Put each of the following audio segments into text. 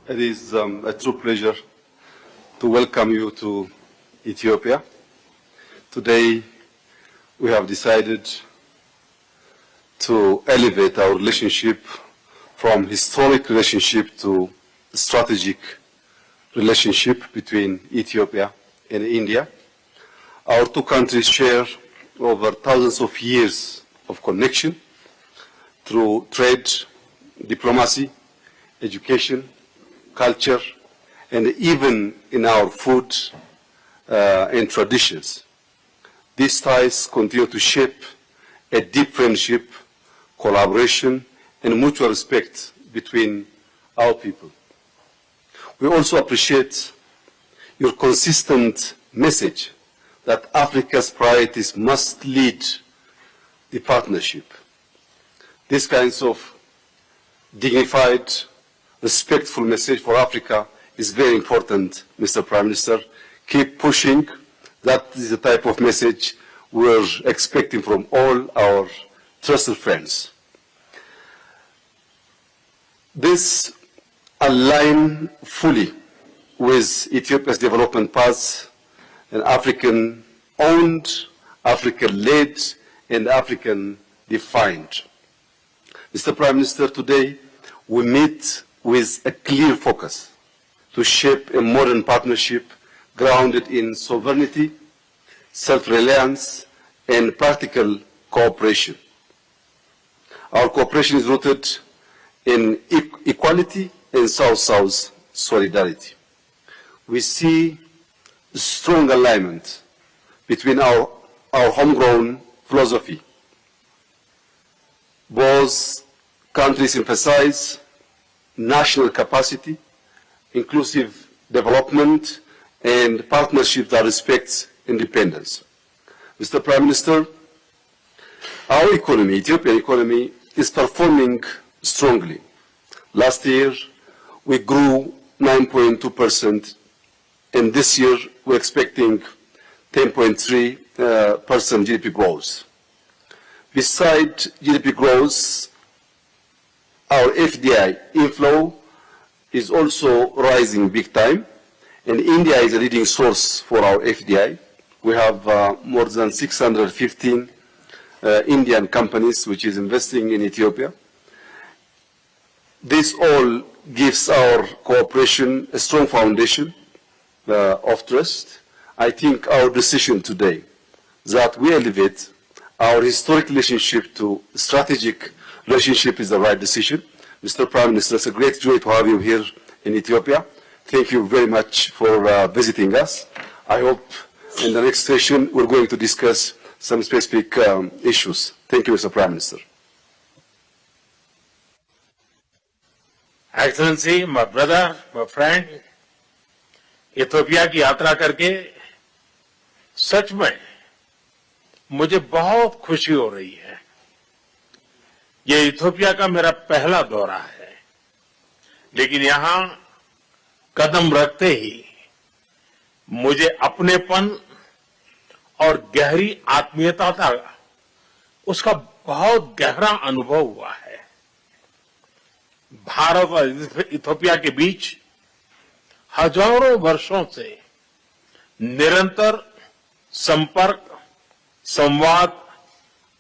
It is a true pleasure to welcome you to Ethiopia. Today, we have decided to elevate our relationship from historic relationship to strategic relationship between Ethiopia and India. Our two countries share over thousands of years of connection through trade, diplomacy, education, culture, and even in our food and traditions. These ties continue to shape a deep friendship, collaboration, and mutual respect between our people. We also appreciate your consistent message that Africa's priorities must lead the partnership. These kinds of dignified, respectful message for Africa is very important, Mr. Prime Minister. Keep pushing. That is the type of message we're expecting from all our trusted friends. This aligns fully with Ethiopia's development paths and African-owned, African-led, and African-defined. Mr. Prime Minister, today we meet with a clear focus to shape a modern partnership grounded in sovereignty, self-reliance, and practical cooperation. Our cooperation is rooted in equality and South-South solidarity. We see strong alignment between our homegrown philosophy. Both countries emphasize national capacity, inclusive development, and partnership that respects independence. Mr. Prime Minister, our economy, Ethiopian economy, is performing strongly. Last year, we grew 9.2%, and this year we're expecting 10.3% GDP growth. Besides GDP growth, our FDI inflow is also rising big time, and India is a leading source for our FDI. We have more than 615 Indian companies which is investing in Ethiopia. This all gives our cooperation a strong foundation of trust. I think our decision today that we elevate our historic relationship to strategic relationship is the right decision. Mr. Prime Minister, it's a great joy to have you here in Ethiopia. Thank you very much for visiting us. I hope in the next session we're going to discuss some specific issues. Thank you, Mr. Prime Minister. Excellency, my brother, my friend, Ethiopia की यात्रा करके सच में मुझे बहुत खुशी हो रही है। ये इथियोपिया का मेरा पहला दौरा है, लेकिन यहां कदम रखते ही मुझे अपनेपन और गहरी आत्मीयता का उसका बहुत गहरा अनुभव हुआ है। भारत और इथियोपिया के बीच हजारों वर्षों से निरंतर संपर्क, संवाद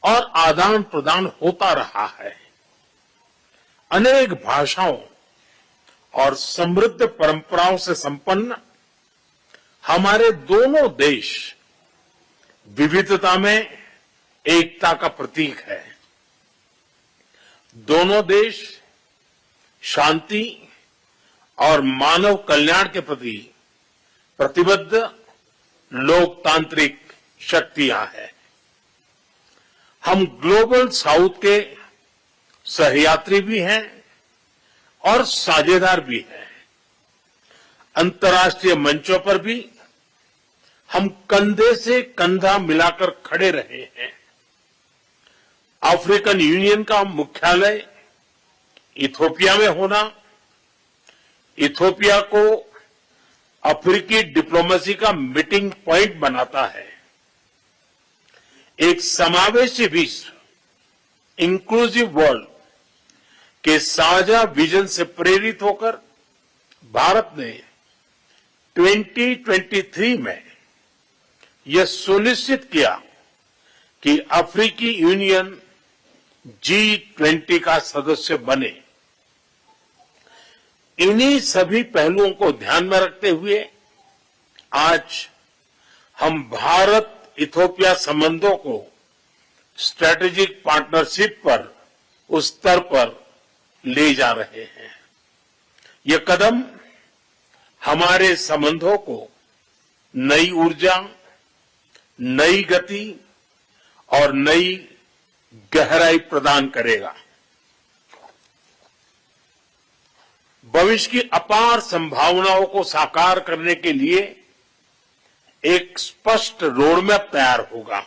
और आदान प्रदान होता रहा है। अनेक भाषाओं और समृद्ध परंपराओं से संपन्न हमारे दोनों देश विविधता में एकता का प्रतीक है। दोनों देश शांति और मानव कल्याण के प्रति प्रतिबद्ध लोकतांत्रिक शक्तियां हैं। हम ग्लोबल साउथ के सहयात्री भी हैं और साझेदार भी हैं। अंतर्राष्ट्रीय मंचों पर भी हम कंधे से कंधा मिलाकर खड़े रहे हैं। अफ्रीकन यूनियन का मुख्यालय इथियोपिया में होना इथियोपिया को अफ्रीकी डिप्लोमेसी का मीटिंग पॉइंट बनाता है। एक समावेशी विश्व, इंक्लूसिव वर्ल्ड के साझा विजन से प्रेरित होकर भारत ने 2023 में यह सुनिश्चित किया कि अफ्रीकी यूनियन G20 का सदस्य बने। इन्हीं सभी पहलुओं को ध्यान में रखते हुए आज हम भारत इथियोपिया संबंधों को स्ट्रेटेजिक पार्टनरशिप पर उस स्तर पर ले जा रहे हैं। यह कदम हमारे संबंधों को नई ऊर्जा, नई गति और नई गहराई प्रदान करेगा। भविष्य की अपार संभावनाओं को साकार करने के लिए एक स्पष्ट रोडमैप तैयार होगा।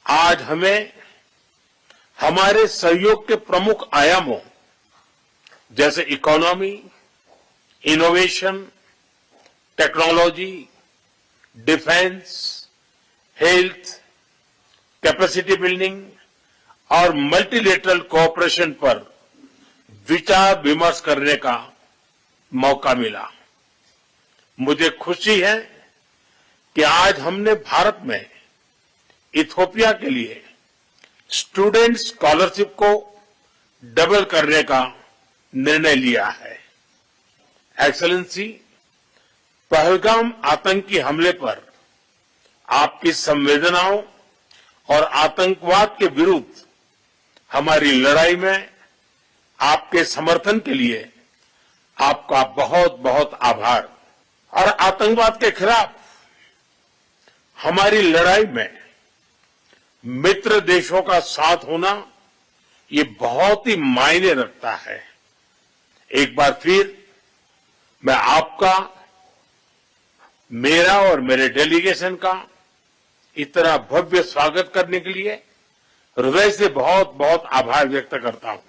आज हमें हमारे सहयोग के प्रमुख आयामों जैसे economy, innovation, technology, defence, health, capacity building और मल्टीलेटरल कोऑपरेशन पर विचार विमर्श करने का मौका मिला। मुझे खुशी है कि आज हमने भारत में इथियोपिया के लिए स्टूडेंट स्कॉलरशिप को डबल करने का निर्णय लिया है। एक्सेलेंसी, पहलगाम आतंकी हमले पर आपकी संवेदनाओं और आतंकवाद के विरुद्ध हमारी लड़ाई में आपके समर्थन के लिए आपका बहुत बहुत आभार। और आतंकवाद के खिलाफ हमारी लड़ाई में मित्र देशों का साथ होना ये बहुत ही मायने रखता है। एक बार फिर मैं आपका, मेरा और मेरे डेलीगेशन का इतना भव्य स्वागत करने के लिए हृदय से बहुत बहुत आभार व्यक्त करता हूं।